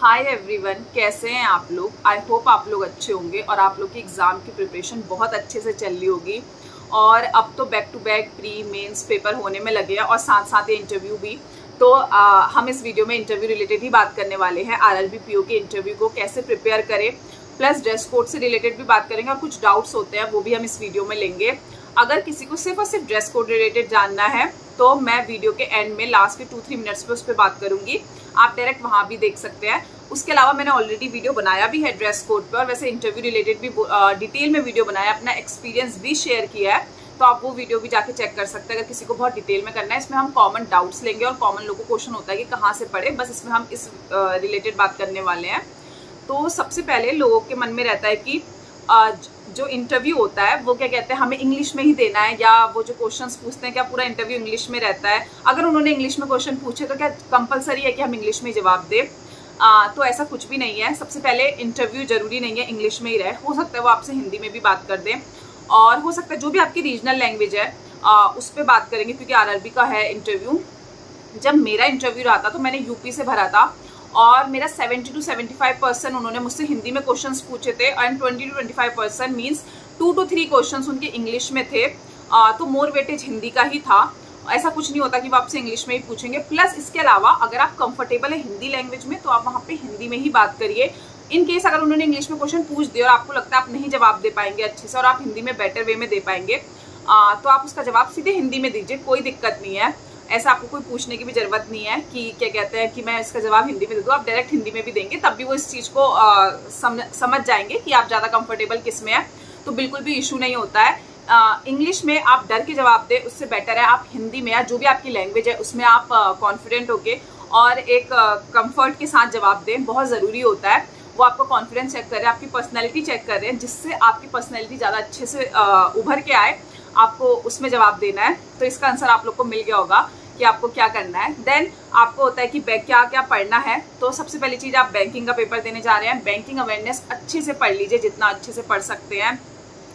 Hi everyone, कैसे हैं आप लोग। आई होप आप लोग अच्छे होंगे और आप लोग की एग्ज़ाम की प्रिपरेशन बहुत अच्छे से चल रही होगी। और अब तो back to back pre mains paper होने में लगे हैं और साथ साथ ये इंटरव्यू भी। तो हम इस वीडियो में इंटरव्यू रिलेटेड ही बात करने वाले हैं। आरआरबी पीओ के इंटरव्यू को कैसे प्रिपेयर करें, प्लस ड्रेस कोड से रिलेटेड भी बात करेंगे और कुछ डाउट्स होते हैं वो भी हम इस वीडियो में लेंगे। अगर किसी को सिर्फ और सिर्फ ड्रेस कोड रिलेटेड जानना है तो मैं वीडियो के एंड में लास्ट के 2-3 मिनट्स पे उस पर बात करूंगी, आप डायरेक्ट वहां भी देख सकते हैं। उसके अलावा मैंने ऑलरेडी वीडियो बनाया भी है ड्रेस कोड पर, और वैसे इंटरव्यू रिलेटेड भी डिटेल में वीडियो बनाया, अपना एक्सपीरियंस भी शेयर किया है, तो आप वो वीडियो भी जाके चेक कर सकते हैं अगर किसी को बहुत डिटेल में करना है। इसमें हम कॉमन डाउट्स लेंगे और कॉमन लोगों को क्वेश्चन होता है कि कहाँ से पढ़े, बस इसमें हम इस रिलेटेड बात करने वाले हैं। तो सबसे पहले लोगों के मन में रहता है कि जो इंटरव्यू होता है वो क्या कहते हैं, हमें इंग्लिश में ही देना है, या वो जो क्वेश्चंस पूछते हैं क्या पूरा इंटरव्यू इंग्लिश में रहता है। अगर उन्होंने इंग्लिश में क्वेश्चन पूछे तो क्या कंपलसरी है कि हम इंग्लिश में जवाब दें? तो ऐसा कुछ भी नहीं है। सबसे पहले इंटरव्यू जरूरी नहीं है इंग्लिश में ही रहे, हो सकता है वो आपसे हिंदी में भी बात कर दें, और हो सकता है जो भी आपकी रीजनल लैंग्वेज है उस पर बात करेंगे, क्योंकि आरआरबी का है इंटरव्यू। जब मेरा इंटरव्यू रहा था तो मैंने यूपी से भरा था और मेरा 70 to 75% उन्होंने मुझसे हिंदी में क्वेश्चंस पूछे थे, and 20 to 25% means 2 to 3 questions उनके इंग्लिश में थे। तो मोर वेटेज हिंदी का ही था। ऐसा कुछ नहीं होता कि वो आपसे इंग्लिश में ही पूछेंगे। प्लस इसके अलावा अगर आप कंफर्टेबल है हिंदी लैंग्वेज में तो आप वहाँ पे हिंदी में ही बात करिए। इन केस अगर उन्होंने इंग्लिश में क्वेश्चन पूछ दिया और आपको लगता है आप नहीं जवाब दे पाएंगे अच्छे से और आप हिंदी में बेटर वे में दे पाएंगे, तो आप उसका जवाब सीधे हिंदी में दीजिए, कोई दिक्कत नहीं है। ऐसा आपको कोई पूछने की भी जरूरत नहीं है कि क्या कहते हैं कि मैं इसका जवाब हिंदी में दे दूँ। आप डायरेक्ट हिंदी में भी देंगे तब भी वो इस चीज़ को समझ जाएंगे कि आप ज़्यादा कंफर्टेबल किस में है, तो बिल्कुल भी इशू नहीं होता है। इंग्लिश में आप डर के जवाब दें, उससे बेटर है आप हिंदी में या जो भी आपकी लैंग्वेज है उसमें आप कॉन्फिडेंट होके और एक कंफर्ट के साथ जवाब दें, बहुत ज़रूरी होता है। वो आपका कॉन्फिडेंस चेक कर रहे हैं, आपकी पर्सनैलिटी चेक कर रहे हैं, जिससे आपकी पर्सनैलिटी ज़्यादा अच्छे से उभर के आए, आपको उसमें जवाब देना है। तो इसका आंसर आप लोग को मिल गया होगा कि आपको क्या करना है। देन आपको होता है कि क्या क्या पढ़ना है। तो सबसे पहली चीज़, आप बैंकिंग का पेपर देने जा रहे हैं, बैंकिंग अवेयरनेस अच्छे से पढ़ लीजिए, जितना अच्छे से पढ़ सकते हैं।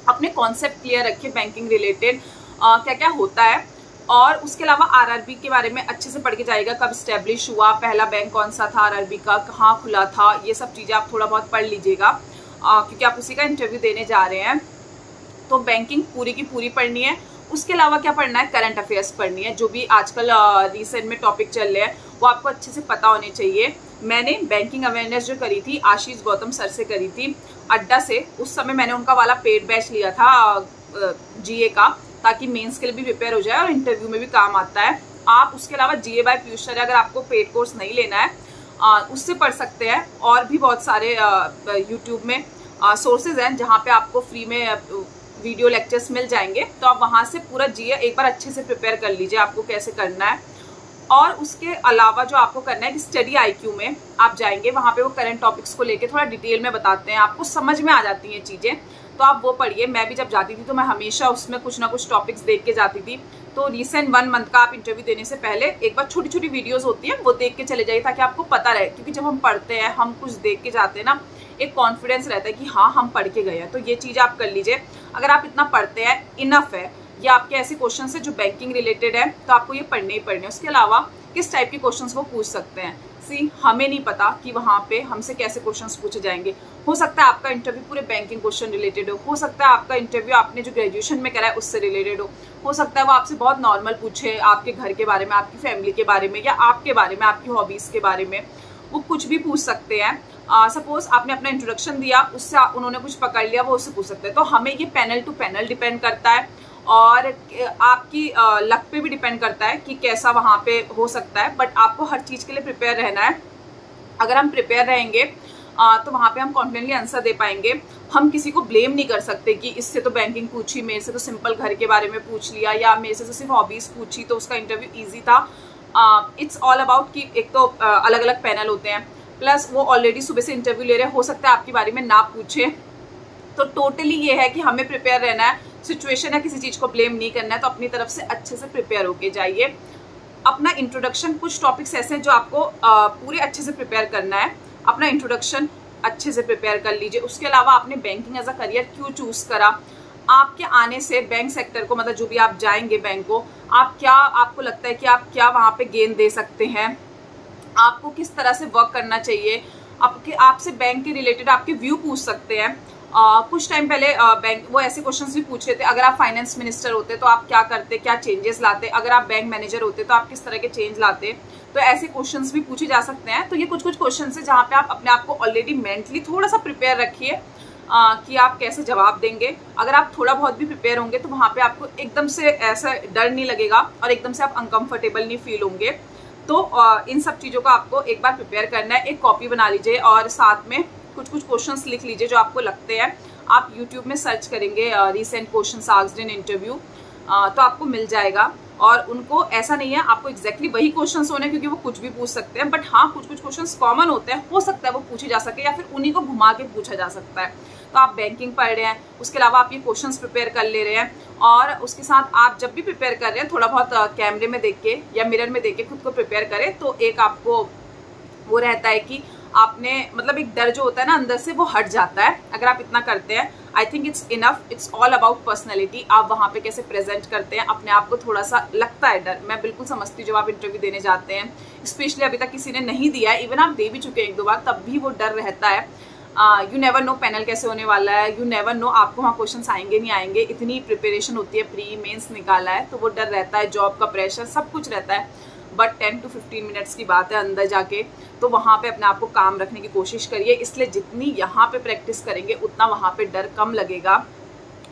अपने कॉन्सेप्ट क्लियर रखिए बैंकिंग रिलेटेड क्या क्या होता है, और उसके अलावा आरआरबी के बारे में अच्छे से पढ़ के जाइएगा, कब स्टैब्लिश हुआ, पहला बैंक कौन सा था आरआरबी का, कहाँ खुला था, ये सब चीज़ें आप थोड़ा बहुत पढ़ लीजिएगा, क्योंकि आप उसी का इंटरव्यू देने जा रहे हैं। तो बैंकिंग पूरी की पूरी पढ़नी है। उसके अलावा क्या पढ़ना है, करंट अफेयर्स पढ़नी है, जो भी आजकल रिसेंट में टॉपिक चल रहे हैं वो आपको अच्छे से पता होने चाहिए। मैंने बैंकिंग अवेयरनेस जो करी थी आशीष गौतम सर से करी थी अड्डा से, उस समय मैंने उनका वाला पेड बैच लिया था जीए का, ताकि मेंस के लिए भी प्रिपेयर हो जाए और इंटरव्यू में भी काम आता है। आप उसके अलावा जीए बाय पीयूष सर, अगर आपको पेड कोर्स नहीं लेना है उससे पढ़ सकते हैं, और भी बहुत सारे यूट्यूब में सोर्सेज हैं जहाँ पे आपको फ्री में वीडियो लेक्चर्स मिल जाएंगे, तो आप वहाँ से पूरा जीए एक बार अच्छे से प्रिपेयर कर लीजिए आपको कैसे करना है। और उसके अलावा जो आपको करना है कि स्टडी आईक्यू में आप जाएंगे, वहाँ पे वो करंट टॉपिक्स को लेके थोड़ा डिटेल में बताते हैं, आपको समझ में आ जाती हैं चीज़ें, तो आप वो पढ़िए। मैं भी जब जाती थी तो मैं हमेशा उसमें कुछ ना कुछ टॉपिक्स देख के जाती थी। तो रिसेंट 1 मंथ का आप इंटरव्यू देने से पहले एक बार छोटी छोटी वीडियोज़ होती हैं वो देख के चले जाइए, ताकि आपको पता रहे, क्योंकि जब हम पढ़ते हैं हम कुछ देख के जाते हैं ना, एक कॉन्फिडेंस रहता है कि हाँ हम पढ़ के गए हैं। तो ये चीज़ आप कर लीजिए। अगर आप इतना पढ़ते हैं इनफ है, या आपके ऐसे क्वेश्चन है जो बैंकिंग रिलेटेड है तो आपको ये पढ़ने ही पढ़ने। उसके अलावा किस टाइप के क्वेश्चंस वो पूछ सकते हैं, हमें नहीं पता कि वहाँ पे हमसे कैसे क्वेश्चंस पूछे जाएंगे। हो सकता है आपका इंटरव्यू पूरे बैंकिंग क्वेश्चन रिलेटेड हो सकता है आपका इंटरव्यू आपने जो ग्रेजुएशन में करा है उससे रिलेटेड हो सकता है वो आपसे बहुत नॉर्मल पूछे, आपके घर के बारे में, आपकी फैमिली के बारे में, या आपके बारे में, आपकी हॉबीज़ के बारे में, वो कुछ भी पूछ सकते हैं। सपोज आपने अपना इंट्रोडक्शन दिया, उससे उन्होंने कुछ पकड़ लिया, वो उससे पूछ सकते हैं। तो हमें ये पैनल टू पैनल डिपेंड करता है, और आपकी लक पे भी डिपेंड करता है कि कैसा वहाँ पे हो सकता है। बट आपको हर चीज़ के लिए प्रिपेयर रहना है। अगर हम प्रिपेयर रहेंगे तो वहाँ पे हम कॉन्फिडेंटली आंसर दे पाएंगे। हम किसी को ब्लेम नहीं कर सकते कि इससे तो बैंकिंग पूछी, मेरे से तो सिंपल घर के बारे में पूछ लिया, या मेरे से तो सिर्फ हॉबीज़ पूछी तो उसका इंटरव्यू ईजी था। इट्स ऑल अबाउट कि एक तो अलग अलग पैनल होते हैं, प्लस वो ऑलरेडी सुबह से इंटरव्यू ले रहे हैं, हो सकता है आपके बारे में ना पूछे। तो टोटली ये है कि हमें प्रिपेयर रहना है। सिचुएशन है, किसी चीज़ को ब्लेम नहीं करना है, तो अपनी तरफ से अच्छे से प्रिपेयर होके जाइए। अपना इंट्रोडक्शन, कुछ टॉपिक्स ऐसे हैं जो आपको पूरे अच्छे से प्रिपेयर करना है। अपना इंट्रोडक्शन अच्छे से प्रिपेयर कर लीजिए। उसके अलावा आपने बैंकिंग एज अ करियर क्यों चूज़ करा, आपके आने से बैंक सेक्टर को, मतलब जो भी आप जाएंगे बैंक को, आपको लगता है कि आप क्या वहाँ पे गेन दे सकते हैं, आपको किस तरह से वर्क करना चाहिए, आपसे बैंक के रिलेटेड आपके व्यू पूछ सकते हैं। कुछ टाइम पहले बैंक वो ऐसे क्वेश्चंस भी पूछ रहे थे, अगर आप फाइनेंस मिनिस्टर होते तो आप क्या करते, क्या चेंजेस लाते, अगर आप बैंक मैनेजर होते तो आप किस तरह के चेंज लाते। तो ऐसे क्वेश्चंस भी पूछे जा सकते हैं। तो ये कुछ क्वेश्चन है जहाँ पे आप अपने आप को ऑलरेडी मेंटली थोड़ा सा प्रिपेयर रखिए कि आप कैसे जवाब देंगे। अगर आप थोड़ा बहुत भी प्रिपेयर होंगे तो वहाँ पे आपको एकदम से ऐसा डर नहीं लगेगा और एकदम से आप अनकंफर्टेबल नहीं फील होंगे। तो इन सब चीज़ों का आपको एक बार प्रिपेयर करना है। एक कॉपी बना लीजिए और साथ में कुछ क्वेश्चंस लिख लीजिए जो आपको लगते हैं। आप यूट्यूब में सर्च करेंगे recent questions asked in interview, तो आपको मिल जाएगा। और उनको ऐसा नहीं है आपको एग्जैक्टली वही क्वेश्चंस होने, क्योंकि वो कुछ भी पूछ सकते हैं, बट हाँ कुछ क्वेश्चंस कॉमन होते हैं, हो सकता है वो पूछे जा सके या फिर उन्हीं को घुमा के पूछा जा सकता है। तो आप बैंकिंग पढ़ रहे हैं, उसके अलावा आप ये क्वेश्चंस प्रिपेयर कर ले रहे हैं, और उसके साथ आप जब भी प्रिपेयर कर रहे हैं थोड़ा बहुत कैमरे में देख के या मिरर में देख के खुद को प्रिपेयर करें। तो एक आपको वो रहता है कि आपने मतलब एक डर जो होता है ना अंदर से वो हट जाता है। अगर आप इतना करते हैं I think it's enough. It's all about personality, आप वहाँ पे कैसे प्रेजेंट करते हैं अपने आप को। थोड़ा सा लगता है डर, मैं बिल्कुल समझती हूँ जब आप इंटरव्यू देने जाते हैं, स्पेशली अभी तक किसी ने नहीं दिया है, इवन आप दे भी चुके हैं 1-2 बार, तब भी वो डर रहता है। यू नेवर नो पैनल कैसे होने वाला है, यू नेवर नो आपको वहाँ क्वेश्चन आएंगे नहीं आएंगे। इतनी प्रिपरेशन होती है, प्री मेंस निकाला है, तो वो डर रहता है, जॉब का प्रेशर सब कुछ रहता है। बट 10 to 15 मिनट्स की बात है अंदर जाके, तो वहाँ पे अपने आप को काम रखने की कोशिश करिए। इसलिए जितनी यहाँ पे प्रैक्टिस करेंगे उतना वहाँ पे डर कम लगेगा।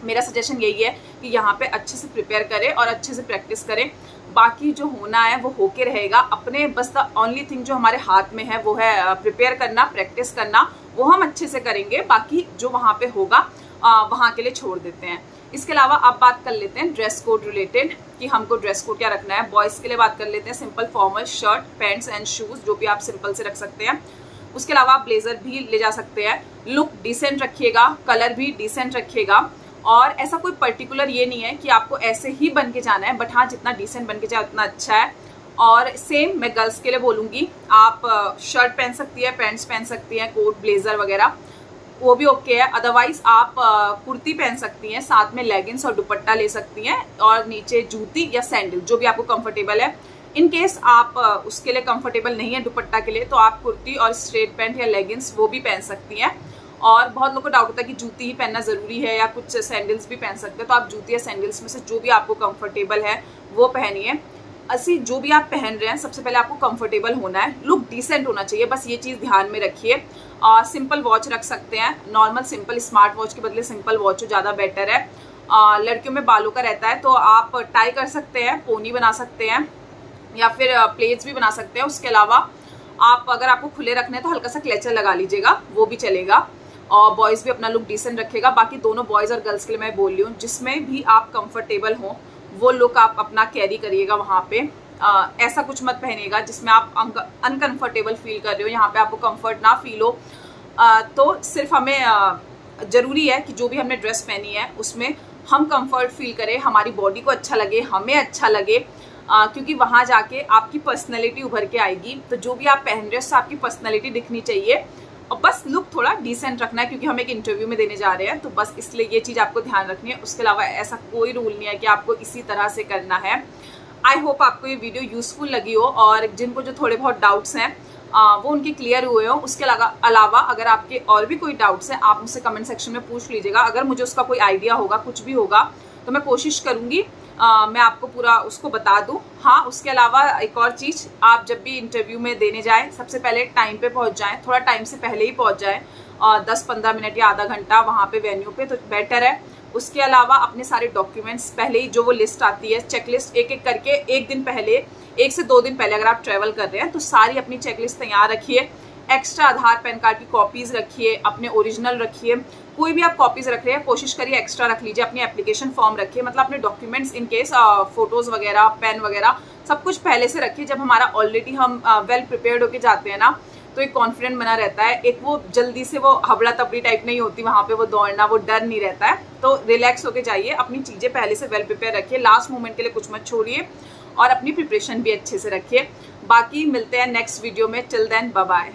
मेरा सजेशन यही है कि यहाँ पे अच्छे से प्रिपेयर करें और अच्छे से प्रैक्टिस करें। बाकी जो होना है वो होके रहेगा। अपने बस द ओनली थिंग जो हमारे हाथ में है वो है प्रिपेयर करना, प्रैक्टिस करना, वो हम अच्छे से करेंगे। बाकी जो वहाँ पे होगा वहाँ के लिए छोड़ देते हैं। इसके अलावा आप बात कर लेते हैं ड्रेस कोड रिलेटेड कि हमको ड्रेस कोड क्या रखना है। बॉयज़ के लिए बात कर लेते हैं simple formal shirt, pants and shoes, जो भी आप सिंपल से रख सकते हैं। उसके अलावा आप ब्लेजर भी ले जा सकते हैं। लुक डिसेंट रखिएगा, कलर भी डिसेंट रखिएगा, और ऐसा कोई पर्टिकुलर ये नहीं है कि आपको ऐसे ही बन के जाना है, बट हाँ जितना डिसेंट बन के जाए उतना अच्छा है। और सेम मैं गर्ल्स के लिए बोलूँगी, आप शर्ट पहन सकती है, पैंट्स पहन सकती हैं, कोट ब्लेजर वगैरह वो भी ओके है। अदरवाइज आप कुर्ती पहन सकती हैं, साथ में लेगिंग्स और दुपट्टा ले सकती हैं, और नीचे जूती या सैंडल, जो भी आपको कंफर्टेबल है। इन केस आप उसके लिए कंफर्टेबल नहीं है दुपट्टा के लिए, तो आप कुर्ती और स्ट्रेट पैंट या लेगिंग्स वो भी पहन सकती हैं। और बहुत लोगों को डाउट होता है कि जूती ही पहनना ज़रूरी है या कुछ सैंडल्स भी पहन सकते हैं, तो आप जूती या सैंडल्स में से जो भी आपको कंफर्टेबल है वो पहनिए। जो भी आप पहन रहे हैं सबसे पहले आपको कंफर्टेबल होना है, लुक डिसेंट होना चाहिए, बस ये चीज़ ध्यान में रखिए। सिंपल वॉच रख सकते हैं, नॉर्मल सिंपल स्मार्ट वॉच के बदले सिंपल वॉच ज़्यादा बेटर है। लड़कियों में बालों का रहता है तो आप टाई कर सकते हैं, पोनी बना सकते हैं या फिर प्लेट्स भी बना सकते हैं। उसके अलावा आप अगर आपको खुले रखने हैं तो हल्का सा क्लेचर लगा लीजिएगा, वो भी चलेगा। और बॉयज़ भी अपना लुक डिसेंट रखेगा। बाकी दोनों बॉयज़ और गर्ल्स के लिए मैं बोल रही हूँ, जिसमें भी आप कंफर्टेबल हों वो लुक आप अपना कैरी करिएगा वहाँ पे। ऐसा कुछ मत पहनिएगा जिसमें आप अनकंफर्टेबल फील कर रहे हो, यहाँ पे आपको कंफर्ट ना फील हो। तो सिर्फ हमें ज़रूरी है कि जो भी हमने ड्रेस पहनी है उसमें हम कंफर्ट फील करें, हमारी बॉडी को अच्छा लगे, हमें अच्छा लगे, क्योंकि वहाँ जाके आपकी पर्सनैलिटी उभर के आएगी। तो जो भी आप पहन रहे हो उससे आपकी पर्सनैलिटी दिखनी चाहिए, और बस लुक थोड़ा डिसेंट रखना है, क्योंकि हम एक इंटरव्यू में देने जा रहे हैं, तो बस इसलिए ये चीज़ आपको ध्यान रखनी है। उसके अलावा ऐसा कोई रूल नहीं है कि आपको इसी तरह से करना है। आई होप आपको ये वीडियो यूजफुल लगी हो, और जिनको जो थोड़े बहुत डाउट्स हैं वो उनके क्लियर हुए हो। उसके अलावा अगर आपके और भी कोई डाउट्स हैं आप मुझसे कमेंट सेक्शन में पूछ लीजिएगा। अगर मुझे उसका कोई आइडिया होगा, कुछ भी होगा, तो मैं कोशिश करूँगी मैं आपको पूरा उसको बता दूं। हाँ, उसके अलावा एक और चीज़, आप जब भी इंटरव्यू में देने जाएं सबसे पहले टाइम पे पहुंच जाएं, थोड़ा टाइम से पहले ही पहुंच जाएं, 10-15 मिनट या आधा घंटा वहाँ पे वेन्यू पे, तो बेटर है। उसके अलावा अपने सारे डॉक्यूमेंट्स पहले ही, जो वो लिस्ट आती है चेकलिस्ट, एक एक करके एक दिन पहले, 1 से 2 दिन पहले अगर आप ट्रैवल कर रहे हैं तो सारी अपनी चेकलिस्ट तैयार रखिए। एक्स्ट्रा आधार पैन कार्ड की कॉपीज़ रखिए, अपने ओरिजिनल रखिए, कोई भी आप कॉपीज़ रख रहे हैं कोशिश करिए एक्स्ट्रा रख लीजिए। अपनी एप्लीकेशन फॉर्म रखिए, मतलब अपने डॉक्यूमेंट्स इन केस फोटोज़ वगैरह, पेन वगैरह सब कुछ पहले से रखिए। जब हमारा ऑलरेडी हम वेल प्रिपेयर्ड होके जाते हैं ना, तो एक कॉन्फिडेंट बना रहता है, एक वो जल्दी से वो हबड़ा तबड़ी टाइप नहीं होती वहाँ पे, वो दौड़ना, वो डर नहीं रहता है। तो रिलैक्स होके जाइए, अपनी चीज़ें पहले से वेल प्रिपेयर रखिए, लास्ट मोमेंट के लिए कुछ मत छोड़िए, और अपनी प्रिपरेशन भी अच्छे से रखिए। बाकी मिलते हैं नेक्स्ट वीडियो में, टिल देन बाय बाय।